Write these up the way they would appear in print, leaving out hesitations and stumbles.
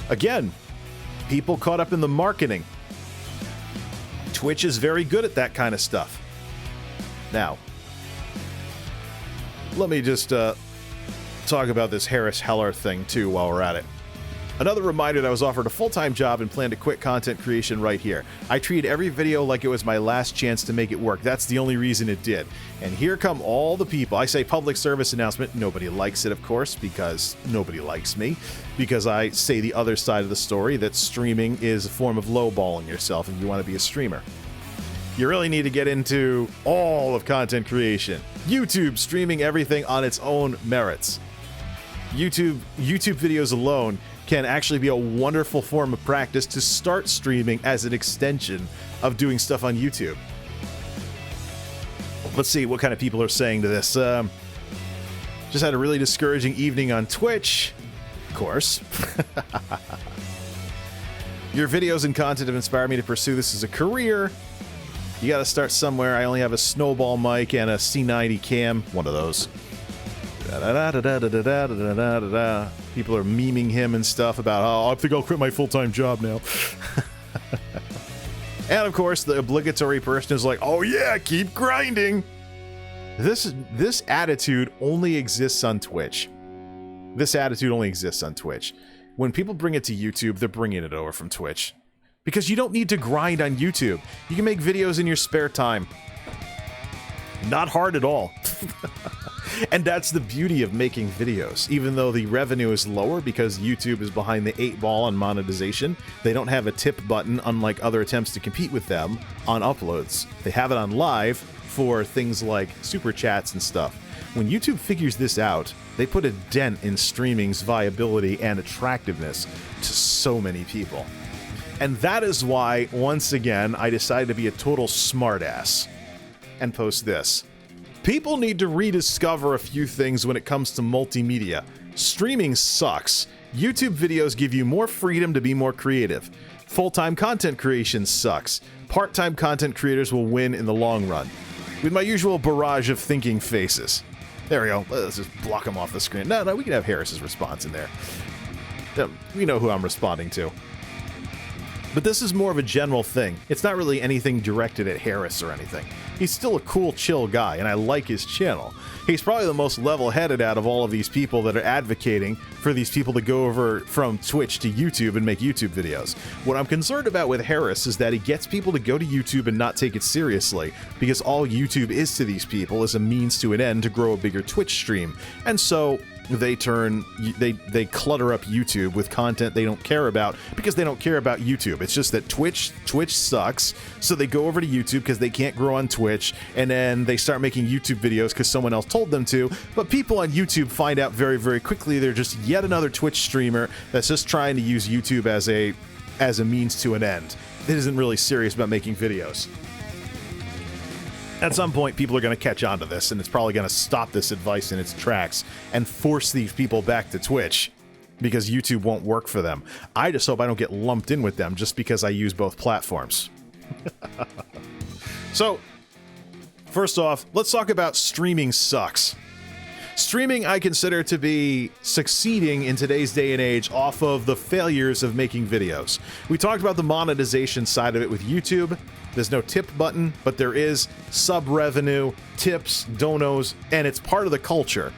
Again, people caught up in the marketing. Twitch is very good at that kind of stuff. Now, let me just talk about this Harris Heller thing, too, while we're at it. Another reminder that I was offered a full-time job and plan to quit content creation right here. I treat every video like it was my last chance to make it work. That's the only reason it did. And here come all the people. I say public service announcement. Nobody likes it, of course, because nobody likes me. Because I say the other side of the story, that streaming is a form of lowballing yourself if you want to be a streamer. You really need to get into all of content creation. YouTube streaming everything on its own merits. YouTube videos alone can actually be a wonderful form of practice to start streaming as an extension of doing stuff on YouTube. Let's see what kind of people are saying to this. Just had a really discouraging evening on Twitch. Of course. Your videos and content have inspired me to pursue this as a career. You gotta start somewhere. I only have a snowball mic and a C90 cam. One of those. People are memeing him and stuff about, oh, I think I'll quit my full-time job now. And of course, the obligatory person is like, oh yeah, keep grinding. This attitude only exists on Twitch. This attitude only exists on Twitch. When people bring it to YouTube, they're bringing it over from Twitch. Because you don't need to grind on YouTube. You can make videos in your spare time. Not hard at all. And that's the beauty of making videos. Even though the revenue is lower because YouTube is behind the 8 ball on monetization, they don't have a tip button unlike other attempts to compete with them on uploads. They have it on live for things like super chats and stuff. When YouTube figures this out, they put a dent in streaming's viability and attractiveness to so many people. And that is why, once again, I decided to be a total smartass and post this. People need to rediscover a few things when it comes to multimedia. Streaming sucks. YouTube videos give you more freedom to be more creative. Full-time content creation sucks. Part-time content creators will win in the long run. With my usual barrage of thinking faces. There we go. Let's just block them off the screen. No, we can have Harris's response in there. We know who I'm responding to. But this is more of a general thing. It's not really anything directed at Harris or anything. He's still a cool, chill guy, and I like his channel. He's probably the most level-headed out of all of these people that are advocating for these people to go over from Twitch to YouTube and make YouTube videos. What I'm concerned about with Harris is that he gets people to go to YouTube and not take it seriously, because all YouTube is to these people is a means to an end to grow a bigger Twitch stream. And so they clutter up YouTube with content they don't care about because they don't care about YouTube. It's just that Twitch sucks, so they go over to YouTube because they can't grow on Twitch, and then they start making YouTube videos because someone else told them to. But people on YouTube find out very, very quickly they're just yet another Twitch streamer that's just trying to use YouTube as a means to an end. It isn't really serious about making videos. At some point, people are going to catch on to this, and it's probably going to stop this advice in its tracks and force these people back to Twitch because YouTube won't work for them. I just hope I don't get lumped in with them just because I use both platforms. So, first off, let's talk about streaming sucks. Streaming I consider to be succeeding in today's day and age off of the failures of making videos. We talked about the monetization side of it with YouTube. There's no tip button, but there is sub revenue, tips, donos, and it's part of the culture.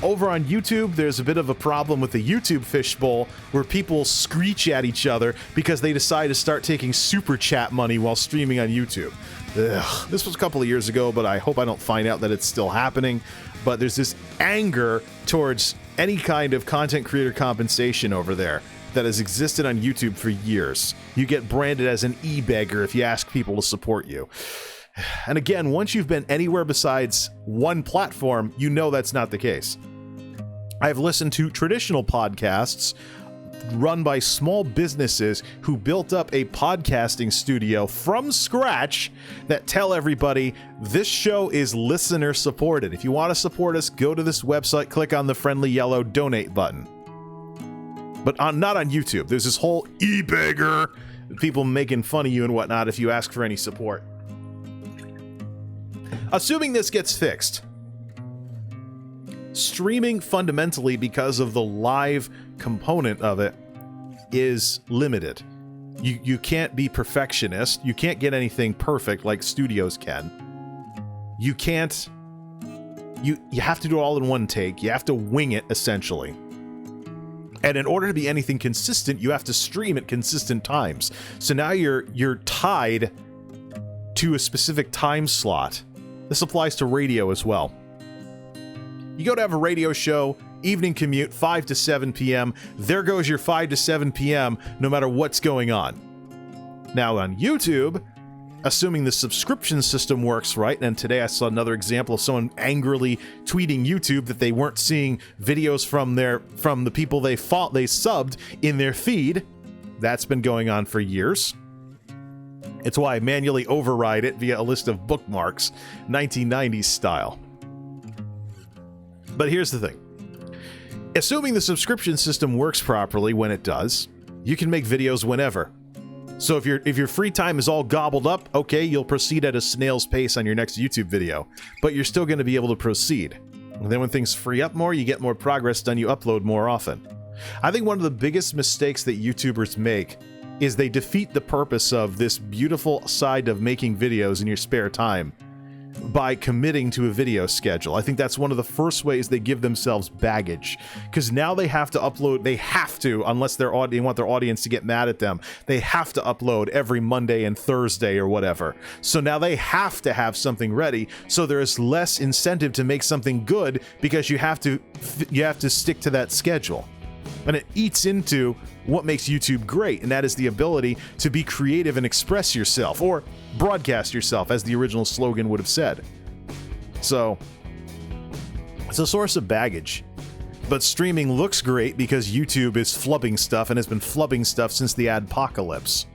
Over on YouTube, there's a bit of a problem with the YouTube fishbowl where people screech at each other because they decide to start taking super chat money while streaming on YouTube. Ugh. This was a couple of years ago, but I hope I don't find out that it's still happening. But there's this anger towards any kind of content creator compensation over there that has existed on YouTube for years. You get branded as an e-beggar if you ask people to support you. And again, once you've been anywhere besides one platform, you know that's not the case. I've listened to traditional podcasts run by small businesses who built up a podcasting studio from scratch that tell everybody this show is listener supported. If you want to support us, go to this website, click on the friendly yellow donate button. But not on YouTube. There's this whole e-beggar, people making fun of you and whatnot if you ask for any support. Assuming this gets fixed, streaming fundamentally because of the live component of it is limited. You can't be perfectionist. You can't get anything perfect like studios can. You can't. You have to do it all in one take. You have to wing it, essentially. And in order to be anything consistent, you have to stream at consistent times. So now you're tied to a specific time slot. This applies to radio as well. You go to have a radio show, evening commute, 5 to 7 p.m. There goes your 5 to 7 p.m. no matter what's going on. Now on YouTube, assuming the subscription system works right, and today I saw another example of someone angrily tweeting YouTube that they weren't seeing videos from the people they subbed in their feed. That's been going on for years. It's why I manually override it via a list of bookmarks, 1990s style. But here's the thing. Assuming the subscription system works properly when it does, you can make videos whenever. So if your free time is all gobbled up, okay, you'll proceed at a snail's pace on your next YouTube video, but you're still going to be able to proceed. And then when things free up more, you get more progress done, you upload more often. I think one of the biggest mistakes that YouTubers make is they defeat the purpose of this beautiful side of making videos in your spare time by committing to a video schedule. I think that's one of the first ways they give themselves baggage, because now they have to upload. They have to, unless they want their audience to get mad at them, they have to upload every Monday and Thursday or whatever. So now they have to have something ready, so there is less incentive to make something good because you have to stick to that schedule. And it eats into what makes YouTube great, and that is the ability to be creative and express yourself, or broadcast yourself, as the original slogan would have said. So, it's a source of baggage. But streaming looks great because YouTube is flubbing stuff, and has been flubbing stuff since the adpocalypse.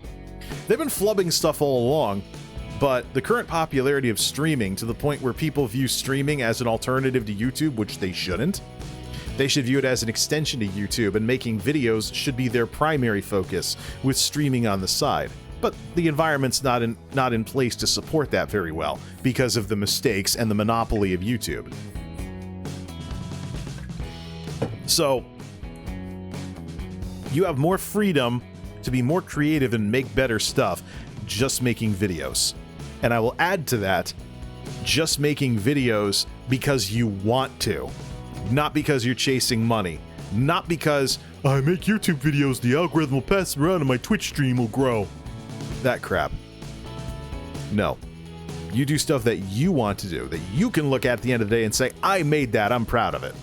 They've been flubbing stuff all along, but the current popularity of streaming, to the point where people view streaming as an alternative to YouTube, which they shouldn't. They should view it as an extension to YouTube, and making videos should be their primary focus, with streaming on the side. But the environment's not in place to support that very well, because of the mistakes and the monopoly of YouTube. So, you have more freedom to be more creative and make better stuff just making videos. And I will add to that, just making videos because you want to. Not because you're chasing money. Not because, I make YouTube videos, the algorithm will pass around and my Twitch stream will grow. That crap. No. You do stuff that you want to do, that you can look at the end of the day and say, I made that, I'm proud of it.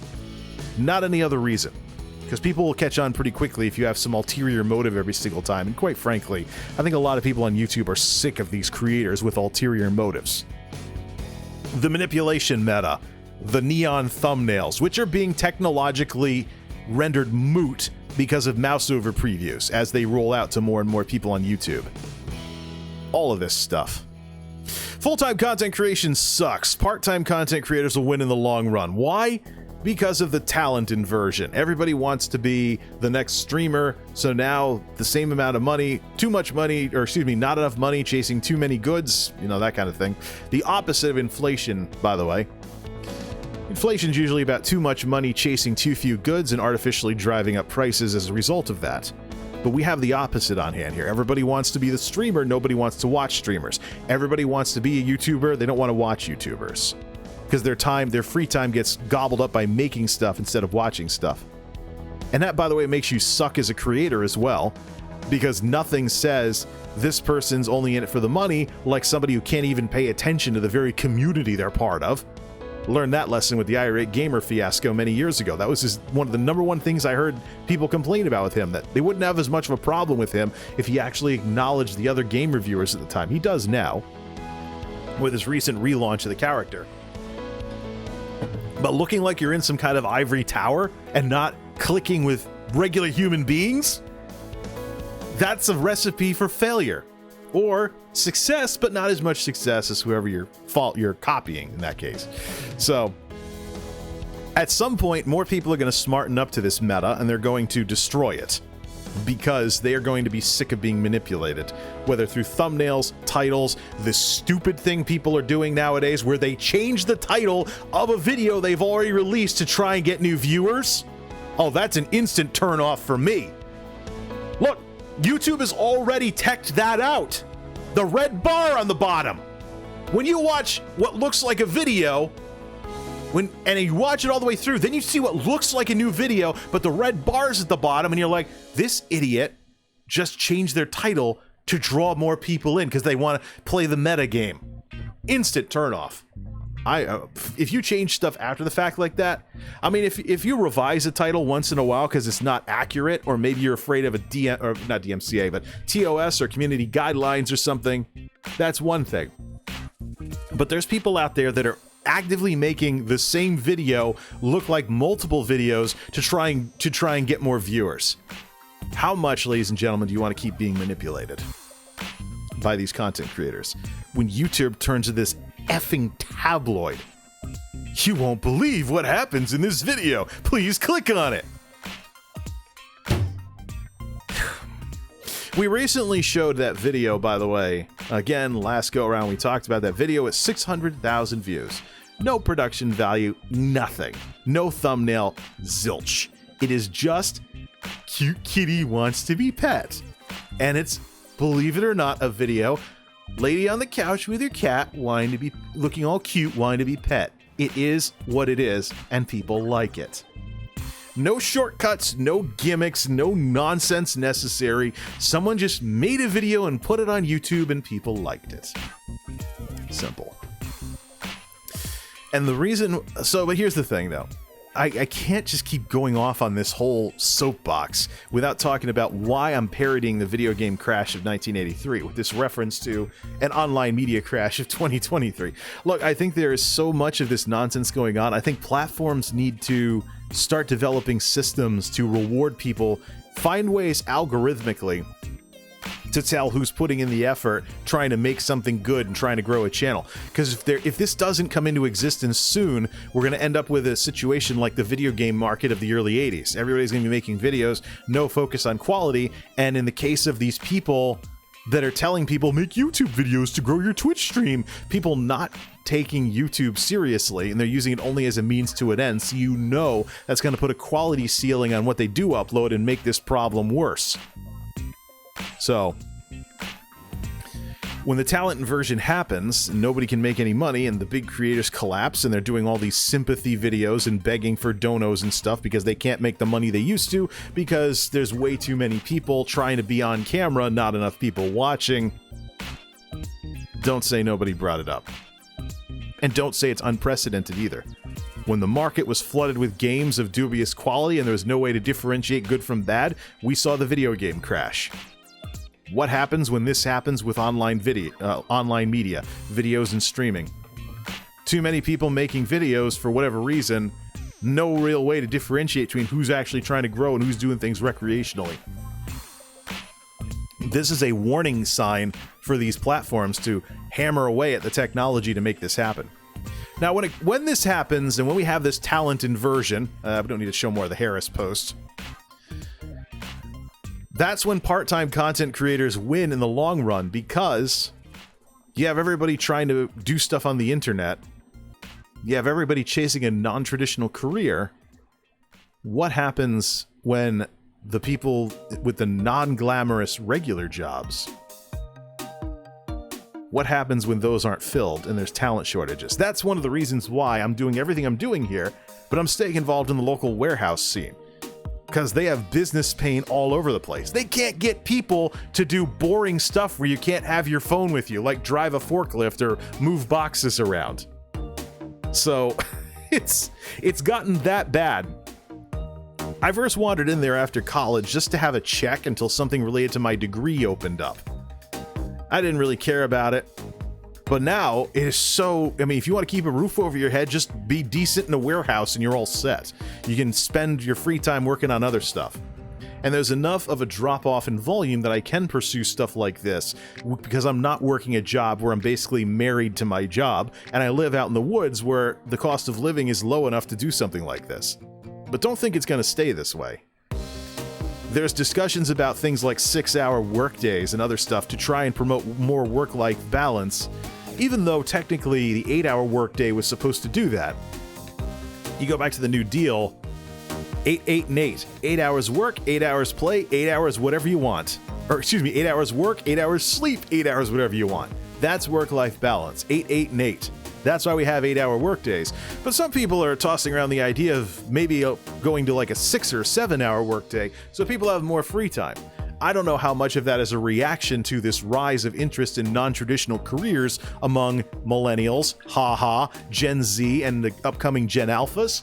Not any other reason. Because people will catch on pretty quickly if you have some ulterior motive every single time. And quite frankly, I think a lot of people on YouTube are sick of these creators with ulterior motives. The manipulation meta. The neon thumbnails, which are being technologically rendered moot because of mouse over previews as they roll out to more and more people on YouTube. All of this stuff. Full-time content creation sucks. Part-time content creators will win in the long run. Why? Because of the talent inversion. Everybody wants to be the next streamer, so now the same amount of money, too much money, or excuse me, not enough money, chasing too many goods, you know, that kind of thing. The opposite of inflation, by the way. Inflation's usually about too much money chasing too few goods and artificially driving up prices as a result of that. But we have the opposite on hand here. Everybody wants to be the streamer, nobody wants to watch streamers. Everybody wants to be a YouTuber, they don't want to watch YouTubers. Because their free time gets gobbled up by making stuff instead of watching stuff. And that, by the way, makes you suck as a creator as well, because nothing says this person's only in it for the money like somebody who can't even pay attention to the very community they're part of. Learned that lesson with the irate gamer fiasco many years ago. That was one of the number one things I heard people complain about with him, that they wouldn't have as much of a problem with him if he actually acknowledged the other game reviewers at the time. He does now, with his recent relaunch of the character. But looking like you're in some kind of ivory tower and not clicking with regular human beings, that's a recipe for failure. Or success, but not as much success as whoever you're copying in that case. So, at some point, more people are going to smarten up to this meta, and they're going to destroy it. Because they are going to be sick of being manipulated. Whether through thumbnails, titles, this stupid thing people are doing nowadays where they change the title of a video they've already released to try and get new viewers. Oh, that's an instant turn off for me. YouTube has already teched that out. The red bar on the bottom. When you watch what looks like a video, and you watch it all the way through, then you see what looks like a new video, but the red bar's at the bottom, and you're like, this idiot just changed their title to draw more people in because they want to play the meta game. Instant turnoff. If you change stuff after the fact like that, I mean, if you revise a title once in a while because it's not accurate, or maybe you're afraid of not DMCA, but TOS or community guidelines or something, that's one thing. But there's people out there that are actively making the same video look like multiple videos to try and get more viewers. How much, ladies and gentlemen, do you want to keep being manipulated by these content creators? When YouTube turns to this effing tabloid, you won't believe what happens in this video. Please click on it. We recently showed that video, by the way. Again, last go around we talked about that video at 600,000 views. No production value, nothing. No thumbnail, zilch. It is just cute kitty wants to be pet. And it's, believe it or not, a video. Lady on the couch with your cat, wanting to be looking all cute, wanting to be pet. It is what it is, and people like it. No shortcuts, no gimmicks, no nonsense necessary. Someone just made a video and put it on YouTube, and people liked it. Simple. And the reason, but here's the thing though. I can't just keep going off on this whole soapbox without talking about why I'm parodying the video game crash of 1983 with this reference to an online media crash of 2023. Look, I think there is so much of this nonsense going on. I think platforms need to start developing systems to reward people, find ways algorithmically to tell who's putting in the effort, trying to make something good and trying to grow a channel. Because if this doesn't come into existence soon, we're going to end up with a situation like the video game market of the early 80s. Everybody's going to be making videos, no focus on quality, and in the case of these people that are telling people, make YouTube videos to grow your Twitch stream, people not taking YouTube seriously, and they're using it only as a means to an end, so you know that's going to put a quality ceiling on what they do upload and make this problem worse. So, when the talent inversion happens, nobody can make any money, and the big creators collapse, and they're doing all these sympathy videos and begging for donos and stuff because they can't make the money they used to because there's way too many people trying to be on camera, not enough people watching. Don't say nobody brought it up. And don't say it's unprecedented either. When the market was flooded with games of dubious quality and there was no way to differentiate good from bad, we saw the video game crash. What happens when this happens with online media, videos and streaming? Too many people making videos for whatever reason, no real way to differentiate between who's actually trying to grow and who's doing things recreationally. This is a warning sign for these platforms to hammer away at the technology to make this happen. Now, when this happens and when we have this talent inversion, we don't need to show more of the Harris post. That's when part-time content creators win in the long run because you have everybody trying to do stuff on the internet. You have everybody chasing a non-traditional career. What happens when the people with the non-glamorous regular jobs, what happens when those aren't filled and there's talent shortages? That's one of the reasons why I'm doing everything I'm doing here, but I'm staying involved in the local warehouse scene. Because they have business pain all over the place. They can't get people to do boring stuff where you can't have your phone with you, like drive a forklift or move boxes around. So, it's gotten that bad. I first wandered in there after college just to have a check until something related to my degree opened up. I didn't really care about it. But now, it is so... I mean, if you want to keep a roof over your head, just be decent in a warehouse and you're all set. You can spend your free time working on other stuff. And there's enough of a drop-off in volume that I can pursue stuff like this, because I'm not working a job where I'm basically married to my job, and I live out in the woods where the cost of living is low enough to do something like this. But don't think it's going to stay this way. There's discussions about things like 6-hour workdays and other stuff to try and promote more work-life balance, even though technically the 8-hour workday was supposed to do that. You go back to the New Deal, 8, 8, and 8. 8 hours work, 8 hours play, 8 hours whatever you want. Or excuse me, 8 hours work, 8 hours sleep, 8 hours whatever you want. That's work-life balance. 8, 8, and 8. That's why we have 8-hour work days. But some people are tossing around the idea of maybe going to like a 6 or 7-hour work day so people have more free time. I don't know how much of that is a reaction to this rise of interest in non-traditional careers among millennials, Gen Z, and the upcoming Gen Alphas.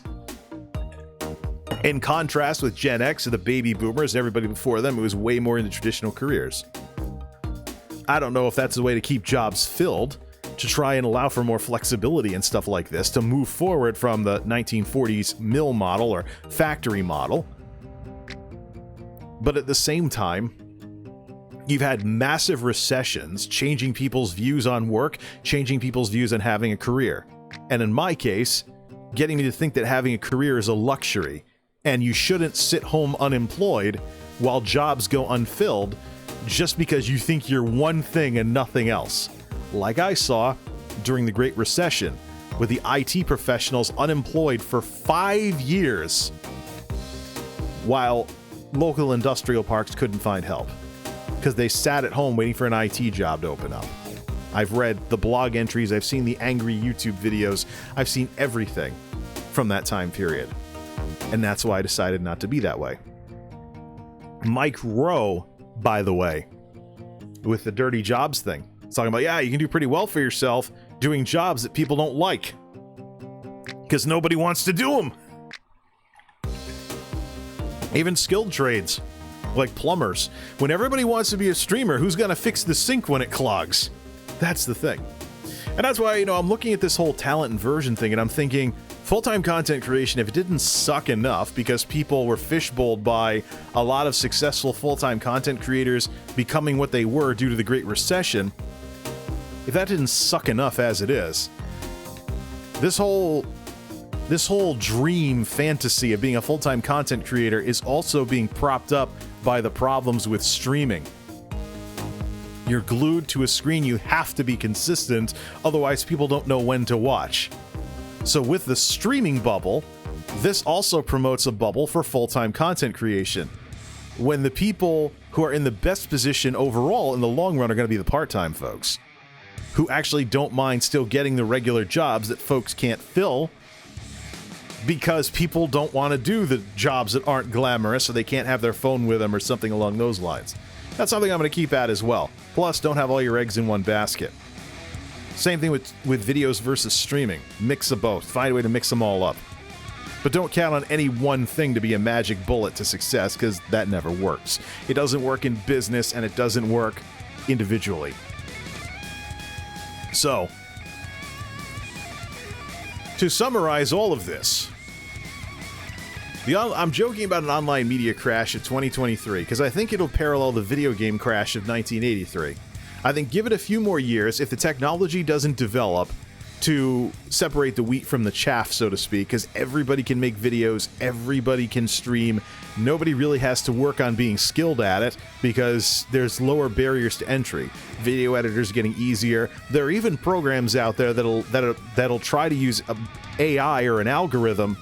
In contrast with Gen X and the baby boomers and everybody before them who was way more into traditional careers. I don't know if that's the way to keep jobs filled, to try and allow for more flexibility and stuff like this, to move forward from the 1940s mill model or factory model. But at the same time, you've had massive recessions changing people's views on work, changing people's views on having a career. And in my case, getting me to think that having a career is a luxury, and you shouldn't sit home unemployed while jobs go unfilled just because you think you're one thing and nothing else. Like I saw during the Great Recession, with the IT professionals unemployed for 5 years, while local industrial parks couldn't find help, because they sat at home waiting for an IT job to open up. I've read the blog entries, I've seen the angry YouTube videos, I've seen everything from that time period. And that's why I decided not to be that way. Mike Rowe, by the way, with the dirty jobs thing, talking about, yeah, you can do pretty well for yourself doing jobs that people don't like because nobody wants to do them. Even skilled trades like plumbers. When everybody wants to be a streamer, who's going to fix the sink when it clogs? That's the thing. And that's why, I'm looking at this whole talent inversion thing and I'm thinking, full-time content creation, if it didn't suck enough because people were fishbowled by a lot of successful full-time content creators becoming what they were due to the Great Recession, if that didn't suck enough as it is, this whole dream fantasy of being a full-time content creator is also being propped up by the problems with streaming. You're glued to a screen, you have to be consistent, otherwise people don't know when to watch. So with the streaming bubble, this also promotes a bubble for full-time content creation, when the people who are in the best position overall in the long run are going to be the part-time folks, who actually don't mind still getting the regular jobs that folks can't fill because people don't want to do the jobs that aren't glamorous, so they can't have their phone with them or something along those lines. That's something I'm going to keep at as well. Plus, don't have all your eggs in one basket. Same thing with videos versus streaming. Mix of both. Find a way to mix them all up. But don't count on any one thing to be a magic bullet to success, because that never works. It doesn't work in business, and it doesn't work individually. So, to summarize all of this, I'm joking about an online media crash of 2023 because I think it'll parallel the video game crash of 1983. I think give it a few more years, if the technology doesn't develop to separate the wheat from the chaff, so to speak, because everybody can make videos, everybody can stream, nobody really has to work on being skilled at it because there's lower barriers to entry. Video editors getting easier. There are even programs out there that'll try to use AI or an algorithm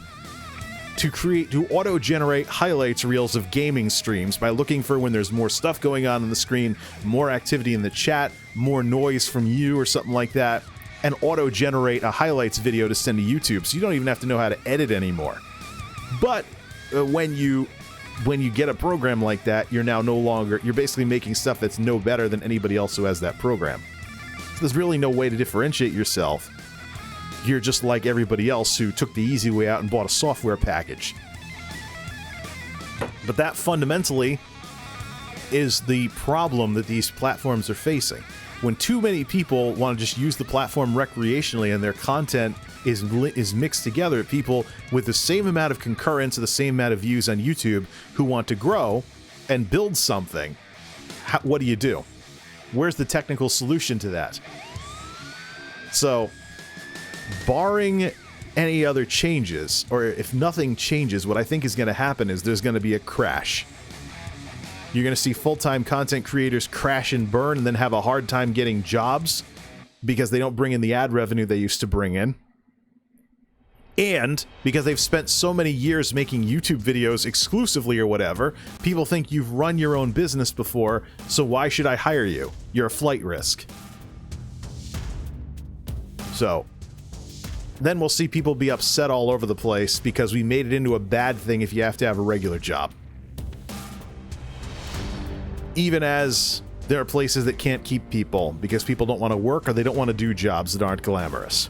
to auto-generate highlights reels of gaming streams by looking for when there's more stuff going on the screen, more activity in the chat, more noise from you or something like that, and auto-generate a highlights video to send to YouTube, so you don't even have to know how to edit anymore. But when you get a program like that, you're basically making stuff that's no better than anybody else who has that program. So there's really no way to differentiate yourself. You're just like everybody else who took the easy way out and bought a software package. But that fundamentally is the problem that these platforms are facing. When too many people want to just use the platform recreationally and their content is mixed together, people with the same amount of concurrence or the same amount of views on YouTube who want to grow and build something, what do? Where's the technical solution to that? So, barring any other changes, or if nothing changes, what I think is going to happen is there's going to be a crash. You're going to see full-time content creators crash and burn and then have a hard time getting jobs because they don't bring in the ad revenue they used to bring in. And because they've spent so many years making YouTube videos exclusively or whatever, people think you've run your own business before, so why should I hire you? You're a flight risk. So, then we'll see people be upset all over the place because we made it into a bad thing if you have to have a regular job. Even as there are places that can't keep people because people don't want to work or they don't want to do jobs that aren't glamorous.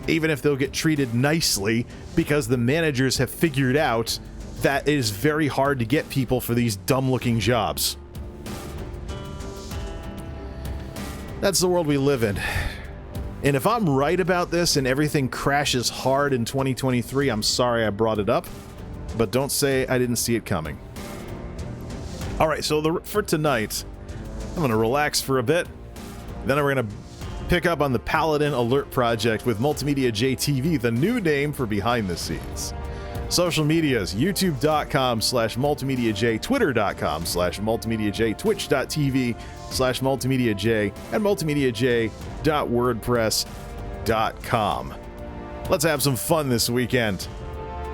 Even if they'll get treated nicely because the managers have figured out that it is very hard to get people for these dumb-looking jobs. That's the world we live in. And if I'm right about this and everything crashes hard in 2023, I'm sorry I brought it up, but don't say I didn't see it coming. All right, so for tonight, I'm going to relax for a bit. Then we're going to pick up on the Paladin Alert Project with MultimediaJay TV, the new name for behind the scenes. Social medias, youtube.com/MultimediaJay, twitter.com/MultimediaJay, twitch.tv/MultimediaJay, and multimediajay.wordpress.com. Let's have some fun this weekend.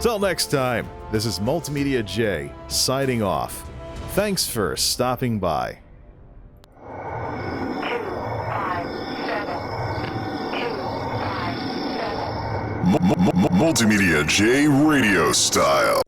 Till next time, this is MultimediaJay signing off. Thanks for stopping by. MultimediaJay Radio Style.